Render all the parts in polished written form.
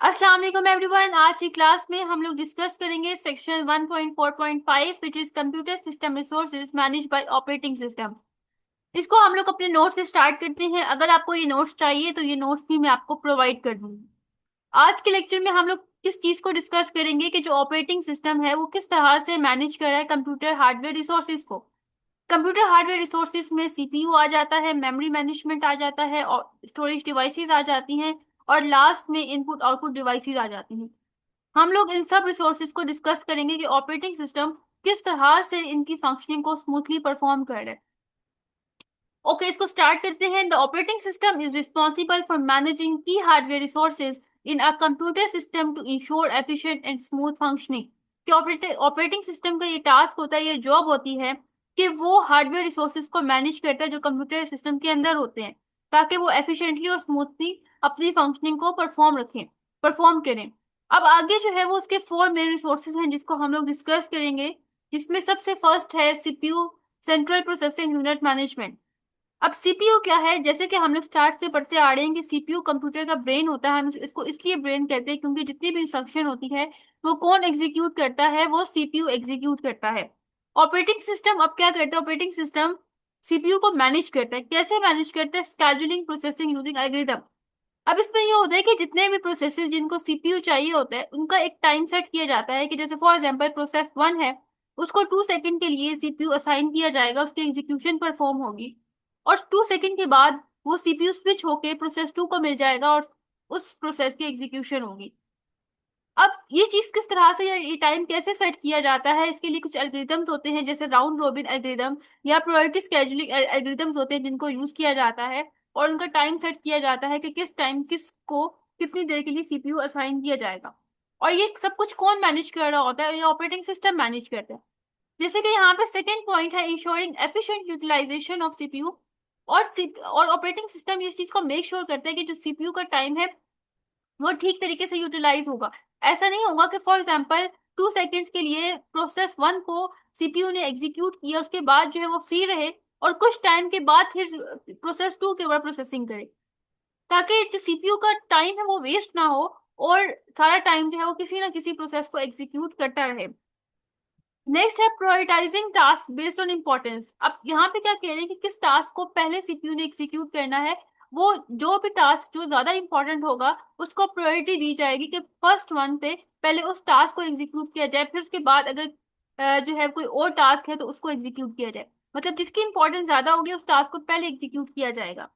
अस्सलाम वालेकुम एवरीवन। आज की क्लास में हम लोग डिस्कस करेंगे section 1.4.5 which is computer system resources manage by operating system. इसको हम लोग अपने नोट्स से स्टार्ट करते हैं। अगर आपको ये नोट्स चाहिए तो ये नोट्स भी मैं आपको प्रोवाइड कर दूंगी। आज के लेक्चर में हम लोग किस चीज को डिस्कस करेंगे कि जो ऑपरेटिंग सिस्टम है वो किस तरह से मैनेज कर रहा है कंप्यूटर हार्डवेयर रिसोर्सेज को। कंप्यूटर हार्डवेयर रिसोर्सेज में सीपीयू आ जाता है, मेमोरी मैनेजमेंट आ जाता है, और स्टोरेज डिवाइसेस आ जाती हैं, और लास्ट में इनपुट आउटपुट डिवाइसेस आ जाती हैं। हम लोग इन सब रिसोर्सेज को डिस्कस करेंगे कि ऑपरेटिंग सिस्टम किस तरह से इनकी फंक्शनिंग को स्मूथली परफॉर्म कर रहा है। ओके, इसको स्टार्ट करते हैं। The operating system is responsible for managing की hardware resources in a computer system to ensure efficient and smooth functioning. कि ऑपरेटिंग सिस्टम का ये टास्क होता है, ये जॉब होती है कि वो हार्डवेयर रिसोर्सेज को मैनेज करता है जो कंप्यूटर सिस्टम के अंदर होते हैं, ताकि वो एफिशिएंटली और स्मूथली अपनी फंक्शनिंग को परफॉर्म करें। अब आगे जो है वो उसके फोर मेन रिसोर्सेज हैं जिसको हम लोग डिस्कस करेंगे, जिसमें सबसे फर्स्ट है CPU, central processing unit management. अब सीपीयू क्या है? जैसे कि हम लोग स्टार्ट से पढ़ते आ रहे हैं कि सीपीयू कंप्यूटर का ब्रेन होता है। हम इसको इसलिए ब्रेन कहते हैं क्योंकि जितनी भी इंस्ट्रक्शन होती है वो कौन एग्जीक्यूट करता है? वो सीपीयू एग्जीक्यूट करता है। ऑपरेटिंग सिस्टम अब क्या करता है? ऑपरेटिंग सिस्टम सीपीयू को मैनेज करता है। कैसे मैनेज करता है? Scheduling processing using algorithm. अब इसमें ये होता है कि जितने भी प्रोसेसेस जिनको सीपीयू चाहिए होता है उनका एक टाइम सेट किया जाता है, कि जैसे फॉर एग्जांपल प्रोसेस 1 है, उसको 2 सेकंड के लिए सीपीयू असाइन किया जाएगा, उसकी एग्जीक्यूशन परफॉर्म होगी, और 2 सेकंड के बाद वो सीपीयू स्विच होके प्रोसेस 2 को मिल जाएगा और उस प्रोसेस की एग्जीक्यूशन होगी। अब ये चीज किस तरह से, ये टाइम कैसे सेट किया जाता है? इसके लिए कुछ एल्गोरिथम्स होते हैं, जैसे राउंड रोबिन एल्गोरिथम या प्रायोरिटी स्केड्यूलिंग एल्गोरिथम्स होते हैं जिनको यूज किया जाता है, और उनका टाइम सेट किया जाता है कि किस टाइम किसको कितनी देर के लिए सीपीयू असाइन किया जाएगा। और ये सब कुछ कौन मैनेज कर रहा होता है? ये ऑपरेटिंग सिस्टम मैनेज करता है। जैसे कि यहाँ पे सेकेंड पॉइंट है ensuring efficient utilisation of CPU. और ऑपरेटिंग सिस्टम इस चीज को मेक श्योर करता है कि जो सीपीयू का टाइम है वो ठीक तरीके से यूटिलाइज होगा। ऐसा नहीं होगा कि फॉर एग्जाम्पल 2 सेकेंड्स के लिए प्रोसेस 1 को सीपीयू ने एग्जीक्यूट किया, उसके बाद जो है वो फ्री रहे, और कुछ टाइम के बाद फिर प्रोसेस 2 के ऊपर प्रोसेसिंग करे, ताकि जो सीपीयू का टाइम है वो वेस्ट ना हो, और सारा टाइम जो है वो किसी ना किसी प्रोसेस को एग्जीक्यूट करता रहे। नेक्स्ट है prioritising task based on importance. अब यहाँ पे क्या कह रहे हैं कि किस टास्क को पहले सीपीयू ने एग्जीक्यूट करना है। वो जो भी टास्क जो ज्यादा इंपॉर्टेंट होगा उसको प्रायोरिटी दी जाएगी कि फर्स्ट वन पे पहले उस टास्क को एग्जीक्यूट किया जाए, फिर उसके बाद अगर जो है कोई और टास्क है तो उसको एग्जीक्यूट किया जाए। मतलब जिसकी इंपॉर्टेंस ज्यादा होगी उस टास्क को पहले एग्जीक्यूट किया जाएगा।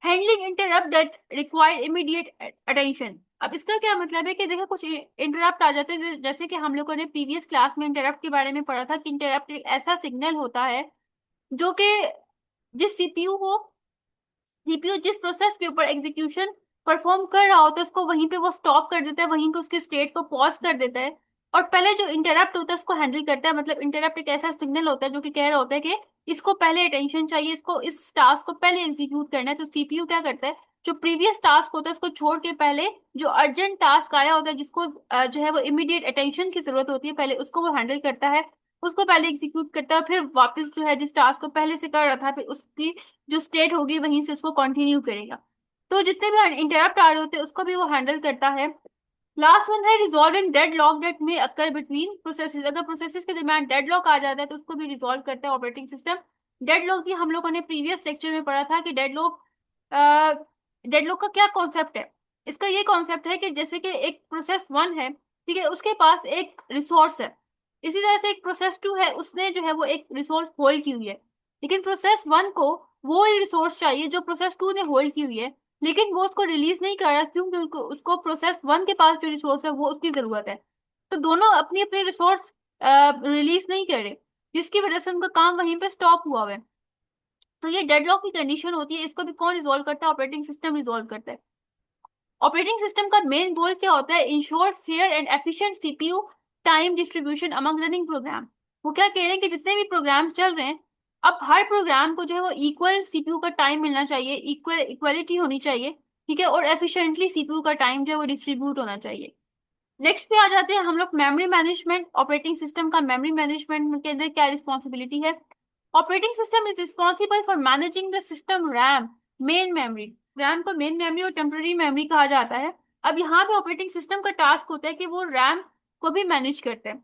Handling interrupt that require immediate attention. अब इसका क्या मतलब है कि देखो कुछ इंटरप्ट आ जाते हैं, जैसे कि हम लोगों ने प्रीवियस क्लास में इंटरप्ट के बारे में पढ़ा था कि इंटरप्ट एक ऐसा सिग्नल होता है जो कि जिस सीपीयू जिस प्रोसेस के ऊपर एग्जीक्यूशन परफॉर्म कर रहा होता है उसको वहीं पे वो स्टॉप कर देता है, वहीं पे उसके स्टेट को पॉज कर देता है, और पहले जो इंटरप्ट होता है उसको हैंडल करता है। मतलब इंटरप्ट एक ऐसा सिग्नल होता है जो कि कह रहा होता है कि इसको पहले अटेंशन चाहिए, इसको इस टास्क को पहले एग्जीक्यूट करना है। तो सीपीयू क्या करता है, जो प्रीवियस टास्क होता है उसको छोड़ के पहले जो अर्जेंट टास्क आया होता है जिसको जो है वो इमीडिएट अटेंशन की जरूरत होती है, पहले उसको वो हैंडल करता है, उसको पहले एग्जीक्यूट करता है, फिर वापस जो है जिस टास्क को पहले से कर रहा था फिर उसकी जो स्टेट होगी वहीं से उसको कंटिन्यू करेगा। तो जितने भी इंटरप्ट आ रहे होते हैं उसको भी वो हैंडल करता है। लास्ट वन है रिजॉल्विंग डेडलॉक दैट में अकर बिटवीन प्रोसेसेस। अगर प्रोसेसेस के दरमियान डेडलॉक आ जाता है तो उसको भी रिजॉल्व करता है ऑपरेटिंग सिस्टम। डेडलॉक भी हम लोगों ने प्रीवियस लेक्चर में पढ़ा था कि डेडलॉक का क्या कॉन्सेप्ट है। इसका ये कॉन्सेप्ट है कि जैसे कि एक प्रोसेस 1 है, ठीक है, उसके पास एक रिसोर्स है, इसी तरह से एक प्रोसेस 2 है, उसने जो है वो एक रिसोर्स होल्ड की हुई है, लेकिन प्रोसेस 1 को वो रिसोर्स चाहिए जो प्रोसेस 2 ने होल्ड की हुई है, लेकिन वो उसको रिलीज नहीं कर रहा क्योंकि उसको प्रोसेस 1 के पास जो रिसोर्स है वो उसकी जरूरत है। तो दोनों अपनी अपनी रिसोर्स रिलीज नहीं कर रहे, जिसकी वजह से उनका काम वहीं पे स्टॉप हुआ हुआ है। तो ये डेडलॉक की कंडीशन होती है, इसको भी कौन रिजोल्व करता है? ऑपरेटिंग सिस्टम रिजोल्व करता है। ऑपरेटिंग सिस्टम का मेन गोल क्या होता है? Ensure fair and efficient CPU time distribution among running program. वो क्या कह रहे हैं कि जितने भी प्रोग्राम्स चल रहे हैं, अब हर प्रोग्राम को जो है वो इक्वल सीपीयू का टाइम मिलना चाहिए, इक्वलिटी होनी चाहिए, ठीक है, और एफिशिएंटली सीपीयू का टाइम जो है वो डिस्ट्रीब्यूट होना चाहिए। नेक्स्ट पे आ जाते हैं हम लोग मेमोरी मैनेजमेंट। ऑपरेटिंग सिस्टम का मेमोरी मैनेजमेंट के अंदर क्या रिस्पॉन्सिबिलिटी है? Operating system is responsible for managing the system RAM main memory. RAM को मेन मेमोरी और टेम्पररी मेमोरी कहा जाता है। अब यहाँ पे ऑपरेटिंग सिस्टम का टास्क होता है कि वो रैम को भी मैनेज करते हैं।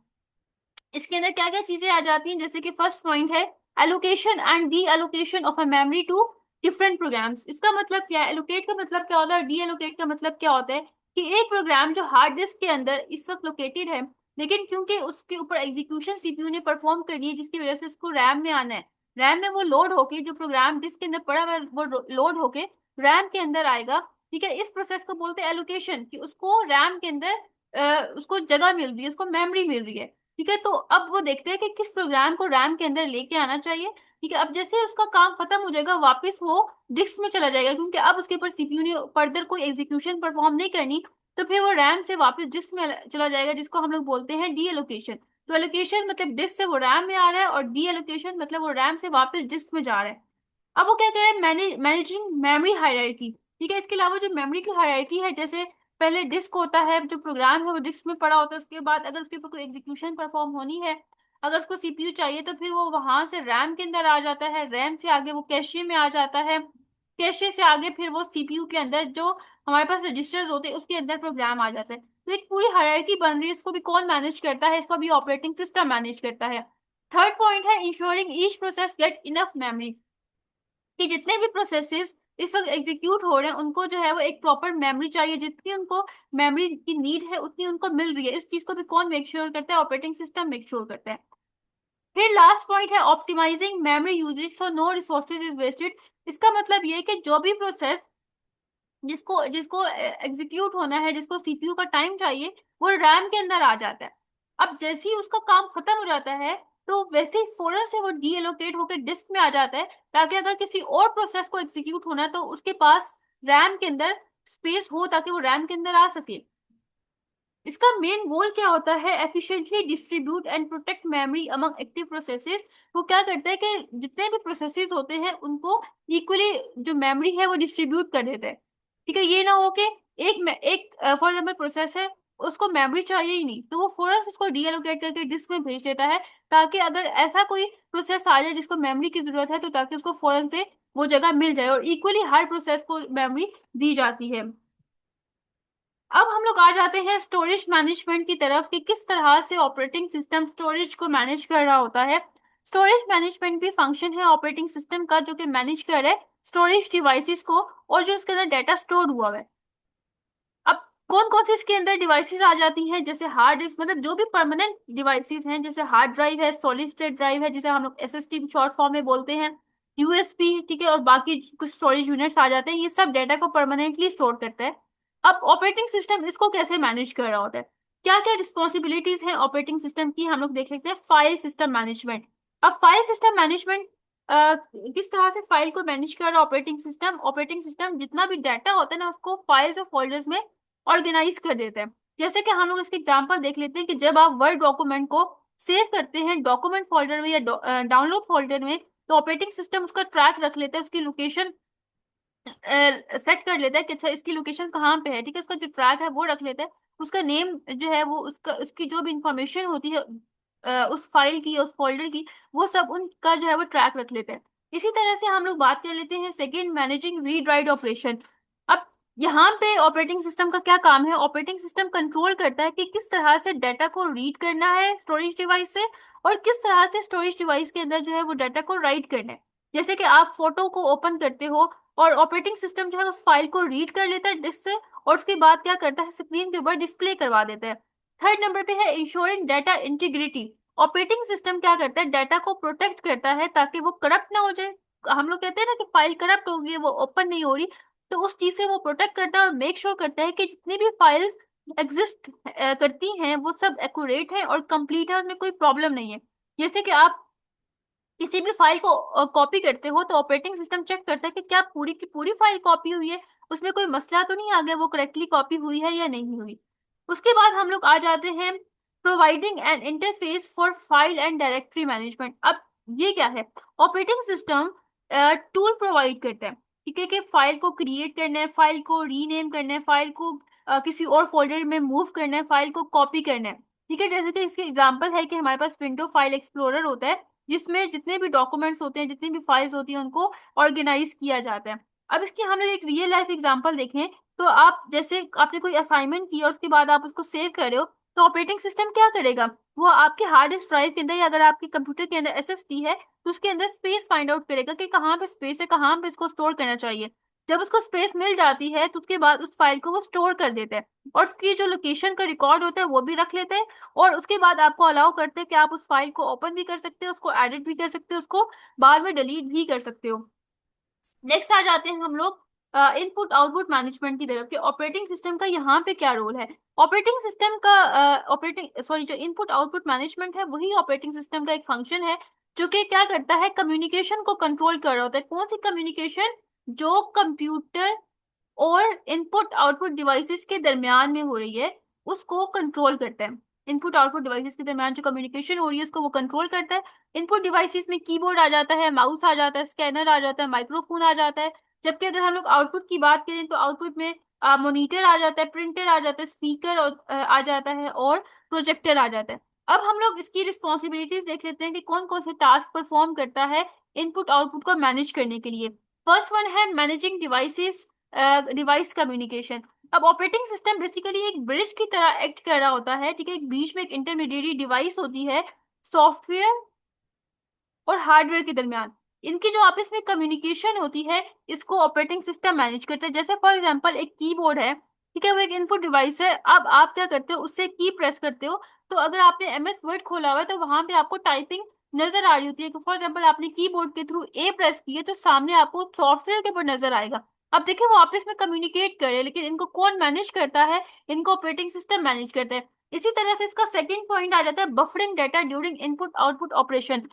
इसके अंदर क्या क्या चीजें आ जाती हैं, जैसे कि फर्स्ट पॉइंट है allocation and deallocation of a memory to different programs. इसका मतलब क्या है, एलोकेट का मतलब क्या होता है, डी एलोकेट का मतलब क्या होता है कि एक प्रोग्राम जो हार्ड डिस्क के अंदर इस वक्त लोकेटेड है, लेकिन क्योंकि उसके ऊपर एग्जीक्यूशन सीपीयू ने परफॉर्म करनी है, जिसकी वजह से उसको रैम में आना है, रैम में वो लोड होके जो प्रोग्राम डिस्क के अंदर पड़ा हुआ है वो लोड होके रैम के अंदर आएगा। ठीक है, इस प्रोसेस को बोलते हैं एलोकेशन, कि उसको रैम के अंदर उसको जगह मिल रही है, उसको मेमोरी मिल रही है। ठीक है, तो अब वो देखते हैं कि किस प्रोग्राम को रैम के अंदर लेके आना चाहिए। ठीक है, अब जैसे उसका काम खत्म हो जाएगा वापस वो डिस्क में चला जाएगा, क्योंकि अब उसके ऊपर सीपीयू ने फर्दर कोई एग्जीक्यूशन परफॉर्म नहीं करनी, तो फिर वो रैम से वापस डिस्क में चला जाएगा, जिसको हम लोग बोलते हैं डी एलोकेशन। तो एलोकेशन मतलब डिस्क से वो रैम में आ रहा है, और डी एलोकेशन मतलब वो रैम से वापस डिस्क में जा रहा है। अब वो क्या कह रहे हैं, मैनेजिंग मेमोरी हायरार्की। ठीक है, इसके अलावा जो मेमोरी की हायरार्की है, जैसे पहले डिस्क होता है, जो प्रोग्राम है वो डिस्क में पड़ा होता है, उसके बाद अगर उसके ऊपर कोई एग्जीक्यूशन परफॉर्म होनी है, अगर उसको सीपीयू चाहिए, तो फिर वो वहां से रैम के अंदर आ जाता है, रैम से आगे वो कैशे में आ जाता है, कैशे से आगे फिर वो सीपीयू के अंदर जो हमारे पास रजिस्टर्स होते हैं उसके अंदर प्रोग्राम आ जाता है। तो एक पूरी हायरार्की बन रही है, इसको भी कौन मैनेज करता है, इसको भी ऑपरेटिंग सिस्टम मैनेज करता है। थर्ड पॉइंट है ensuring each process get enough memory, कि जितने भी प्रोसेसेस इस वक्त एग्जीक्यूट हो रहे हैं उनको जो है वो एक प्रॉपर मेमोरी चाहिए, जितनी उनको मेमोरी की नीड है उतनी उनको मिल रही है। इस चीज को भी कौन मेक श्योर करता है, ऑपरेटिंग सिस्टम मेक श्योर करता है। फिर लास्ट पॉइंट है optimising memory usage so no resources is wasted. इसका मतलब ये है कि जो भी प्रोसेस जिसको जिसको एग्जीक्यूट होना है, जिसको सीपीयू का टाइम चाहिए, वो रैम के अंदर आ जाता है। अब जैसे ही उसका काम खत्म हो जाता है, तो वैसे ही फौरन से वो डी एलोकेट होकर डिस्क में आ जाता है, ताकि अगर किसी और प्रोसेस को एग्जीक्यूट होना है तो उसके पास रैम के अंदर स्पेस हो, ताकि वो रैम के अंदर आ सके। इसका मेन गोल क्या होता है, efficiently distribute and protect memory among active processes. वो क्या करता है कि जितने भी प्रोसेसेस होते हैं उनको इक्वली जो मेमोरी है वो डिस्ट्रीब्यूट कर देता है। ठीक है, ये ना हो कि एक फॉर एग्जाम्पल प्रोसेस है, उसको मेमोरी चाहिए ही नहीं, तो वो फौरन से उसको डीएलोकेट करके डिस्क में भेज देता है, ताकि अगर ऐसा कोई प्रोसेस आ जाए जिसको मेमोरी की जरूरत है, तो ताकि उसको फौरन से वो जगह मिल जाए, और इक्वली हर प्रोसेस को मेमोरी दी जाती है। अब हम लोग आ जाते हैं स्टोरेज मैनेजमेंट की तरफ, कि किस तरह से ऑपरेटिंग सिस्टम स्टोरेज को मैनेज कर रहा होता है। स्टोरेज मैनेजमेंट भी फंक्शन है ऑपरेटिंग सिस्टम का, जो कि मैनेज कर रहा है स्टोरेज डिवाइसेस को, और जो उसके अंदर डाटा स्टोर हुआ है। अब कौन कौन से इसके अंदर डिवाइसेस आ जाती हैं, जैसे हार्ड डिस्क, मतलब जो भी परमानेंट डिवाइसेस हैं, जैसे हार्ड ड्राइव है, सॉलिड स्टेट ड्राइव है, जिसे हम लोग एसएसडी शॉर्ट फॉर्म में बोलते हैं, यूएसबी, ठीक है, और बाकी कुछ स्टोरेज यूनिट्स आ जाते हैं, ये सब डाटा को परमानेंटली स्टोर करता है। अब ऑपरेटिंग सिस्टम इसको कैसे मैनेज कर रहा होता है, क्या क्या रिस्पॉन्सिबिलिटीज हैं ऑपरेटिंग सिस्टम की, हम लोग देख लेते हैं। File system management. अब फाइल सिस्टम मैनेजमेंट किस तरह से फाइल को मैनेज कर रहा है ऑपरेटिंग सिस्टम जितना भी डाटा होता है ना, उसको फाइल्स और फोल्डर्स में ऑर्गेनाइज कर देते हैं। जैसे कि हम लोग इसके एग्जांपल देख लेते हैं, कि जब आप वर्ड डॉक्यूमेंट को सेव करते हैं डॉक्यूमेंट फोल्डर में या डाउनलोड फोल्डर में, तो ऑपरेटिंग सिस्टम उसका ट्रैक रख लेता है, उसकी लोकेशन सेट कर लेता है कि अच्छा इसकी लोकेशन कहाँ पे है। ठीक है, उसका जो ट्रैक है वो रख लेता है, उसका नेम जो है वो उसकी जो भी इंफॉर्मेशन होती है उस फाइल की, उस फोल्डर की, वो सब उनका जो है वो ट्रैक रख लेते हैं। इसी तरह से हम लोग बात कर लेते हैं second, managing read write operation. अब यहाँ पे ऑपरेटिंग सिस्टम का क्या काम है, ऑपरेटिंग सिस्टम कंट्रोल करता है कि किस तरह से डाटा को रीड करना है स्टोरेज डिवाइस से, और किस तरह से स्टोरेज डिवाइस के अंदर जो है वो डाटा को राइट करना है। जैसे कि आप फोटो को ओपन करते हो, और ऑपरेटिंग सिस्टम जो है उस फाइल को रीड कर लेता है डिस्क से, और उसके बाद क्या करता है, स्क्रीन के ऊपर डिस्प्ले करवा देता है। थर्ड नंबर पे है ensuring data integrity. Operating system क्या करता है, डाटा को प्रोटेक्ट करता है ताकि वो करप्ट ना हो जाए। हम लोग कहते हैं ना कि फाइल करप्ट हो गई, वो ओपन नहीं हो रही, तो उस चीज से वो प्रोटेक्ट करता है और मेक श्योर करता है कि जितनी भी फाइल्स एग्जिस्ट करती हैं वो सब एक्यूरेट है और कंप्लीट है, उसमें कोई प्रॉब्लम नहीं है। जैसे कि आप किसी भी फाइल को कॉपी करते हो, तो ऑपरेटिंग सिस्टम चेक करता है कि क्या पूरी की पूरी फाइल कॉपी हुई है, उसमें कोई मसला तो नहीं आ गया, वो करेक्टली कॉपी हुई है या नहीं हुई। उसके बाद हम लोग आ जाते हैं providing N interface for file and directory management. अब ये क्या है, ऑपरेटिंग सिस्टम टूल प्रोवाइड करता है, ठीक है, कि फाइल को क्रिएट करना है, फाइल को रीनेम करना है, फाइल को किसी और फोल्डर में मूव करना है, फाइल को कॉपी करना है। ठीक है, जैसे कि इसके एग्जांपल है कि हमारे पास विंडो फाइल एक्सप्लोरर होता है, जिसमें जितने भी डॉक्यूमेंट्स होते हैं, जितनी भी फाइल्स होती हैं, उनको ऑर्गेनाइज किया जाता है। अब इसकी हम लोग एक रियल लाइफ एग्जांपल देखें, तो आप जैसे आपने कोई असाइनमेंट किया और उसके बाद आप उसको सेव कर रहे हो, तो ऑपरेटिंग सिस्टम क्या करेगा, वो आपके हार्ड डिस्क ड्राइव के अंदर या अगर आपके कंप्यूटर के अंदर एसएसडी है तो उसके अंदर स्पेस फाइंड आउट करेगा कि कहाँ पे स्पेस है, कहाँ पे इसको स्टोर करना चाहिए। जब उसको स्पेस मिल जाती है तो उसके बाद उस फाइल को वो स्टोर कर देता है और उसकी जो लोकेशन का रिकॉर्ड होता है वो भी रख लेते हैं, और उसके बाद आपको अलाउ करते हैं कि आप उस फाइल को ओपन भी कर सकते हो, उसको एडिट भी कर सकते हो, उसको बाद में डिलीट भी कर सकते हो। नेक्स्ट आ जाते हैं हम लोग इनपुट आउटपुट मैनेजमेंट की तरफ कि ऑपरेटिंग सिस्टम का यहाँ पे क्या रोल है। ऑपरेटिंग सिस्टम का ऑपरेटिंग सॉरी जो इनपुट आउटपुट मैनेजमेंट है वही ऑपरेटिंग सिस्टम का एक फंक्शन है, जो कि क्या करता है, कम्युनिकेशन को कंट्रोल कर रहा होता है। कौन सी कम्युनिकेशन, जो कंप्यूटर और इनपुट आउटपुट डिवाइसेस के दरमियान में हो रही है उसको कंट्रोल करता है। इनपुट आउटपुट डिवाइसेस के दरमियान जो कम्युनिकेशन हो रही है उसको वो कंट्रोल करता है। इनपुट डिवाइसेस में कीबोर्ड आ जाता है, माउस आ जाता है, स्कैनर आ जाता है, माइक्रोफोन आ जाता है। जबकि अगर हम लोग आउटपुट की बात करें तो आउटपुट में मॉनिटर आ जाता है, प्रिंटर आ जाता है, स्पीकर आ जाता है और प्रोजेक्टर आ जाता है। अब हम लोग इसकी रिस्पॉन्सिबिलिटीज देख लेते हैं कि कौन कौन से टास्क परफॉर्म करता है इनपुट आउटपुट को मैनेज करने के लिए। फर्स्ट वन है मैनेजिंग डिवाइसेस, डिवाइस कम्युनिकेशन। अब ऑपरेटिंग सिस्टम बेसिकली एक ब्रिज की तरह एक्ट कर रहा होता है, ठीक है, एक बीच में एक इंटरमीडिएट डिवाइस होती है सॉफ्टवेयर और हार्डवेयर के दरमियान। इनकी जो आपस में कम्युनिकेशन होती है इसको ऑपरेटिंग सिस्टम मैनेज करता है। जैसे फॉर एग्जांपल एक कीबोर्ड है, ठीक है, वो एक इनपुट डिवाइस है। अब आप क्या करते हो, उससे की प्रेस करते हो, तो अगर आपने एमएस वर्ड खोला हुआ है तो वहां पे आपको टाइपिंग नजर आ रही होती है। फॉर एग्जाम्पल आपने कीबोर्ड के थ्रू ए प्रेस किए तो सामने आपको सॉफ्टवेयर के ऊपर नजर आएगा। अब देखिए वो आपस में कम्युनिकेट कर रहे हैं, लेकिन इनको कौन मैनेज करता है, इनको ऑपरेटिंग सिस्टम मैनेज करता है। इसी तरह से इसका सेकंड पॉइंट आ जाता है buffering data during input output operation.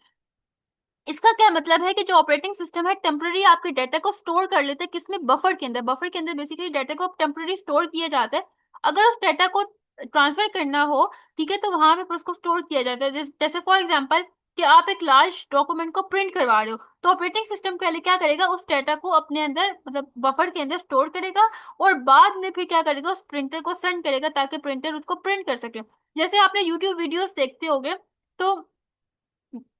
इसका क्या मतलब है कि जो ऑपरेटिंग सिस्टम है टेम्पररी आपके डाटा को स्टोर कर लेते हैं, किसमें, बफर के अंदर। बफर के अंदर बेसिकली डाटा को टेम्पररी स्टोर किया जाता है। अगर उस डाटा को ट्रांसफर करना हो, ठीक है, तो वहां पे उसको स्टोर किया जाता है। जैसे फॉर एग्जांपल कि आप एक लार्ज डॉक्यूमेंट को प्रिंट करवा रहे हो, तो ऑपरेटिंग सिस्टम पहले क्या करेगा, उस डाटा को अपने अंदर मतलब बफर के अंदर स्टोर करेगा और बाद में फिर क्या करेगा, उस प्रिंटर को सेंड करेगा ताकि प्रिंटर उसको प्रिंट कर सके। जैसे आपने यूट्यूब वीडियोस देखते होंगे, तो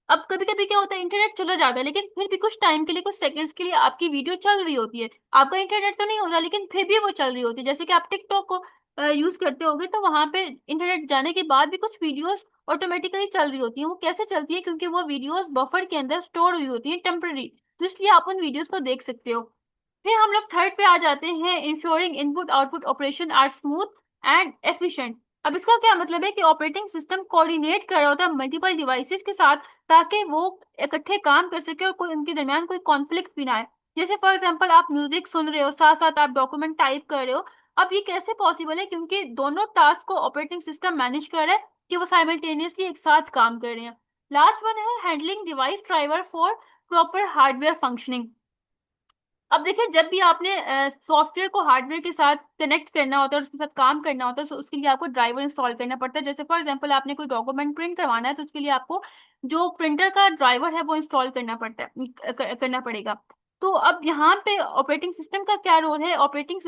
अब कभी कभी क्या होता है, इंटरनेट चला जाता है लेकिन फिर भी कुछ टाइम के लिए, कुछ सेकंड्स के लिए आपकी वीडियो चल रही होती है। आपका इंटरनेट तो नहीं होता लेकिन फिर भी वो चल रही होती है। जैसे कि आप टिकटॉक को यूज करते होगे तो वहां पे इंटरनेट जाने के बाद भी कुछ वीडियोस ऑटोमेटिकली चल रही होती है। वो कैसे चलती है, क्योंकि वो वीडियोस बफर के अंदर स्टोर हुई होती है टेम्पररी, तो इसलिए आप उन वीडियोस को देख सकते हो। फिर हम लोग थर्ड पे आ जाते हैं ensuring input output operation are smooth and efficient. अब इसका क्या मतलब है कि ऑपरेटिंग सिस्टम कोऑर्डिनेट कर रहा होता है मल्टीपल डिवाइसेस के साथ ताकि वो इकट्ठे काम कर सके और कोई उनके दरमियान कोई कॉन्फ्लिक्ट भी ना आए। जैसे फॉर एग्जांपल आप म्यूजिक सुन रहे हो, साथ साथ आप डॉक्यूमेंट टाइप कर रहे हो। अब ये कैसे पॉसिबल है, क्योंकि दोनों टास्क को ऑपरेटिंग सिस्टम मैनेज कर रहा है कि वो साइमल्टेनियसली एक साथ काम कर रहे हैं। लास्ट वन है handling device driver for proper hardware functioning. अब देखिए जब भी आपने सॉफ्टवेयर को हार्डवेयर के साथ कनेक्ट करना होता है और उसके साथ काम करना होता है तो उसके लिए आपको ड्राइवर इंस्टॉल करना पड़ता है। जैसे फॉर एग्जांपल आपने कोई डॉक्यूमेंट प्रिंट करवाना है तो उसके लिए आपको जो प्रिंटर का ड्राइवर है वो इंस्टॉल करना पड़ता है, करना पड़ेगा। तो अब यहाँ पे ऑपरेटिंग सिस्टम का क्या रोल है, ऑपरेटिंग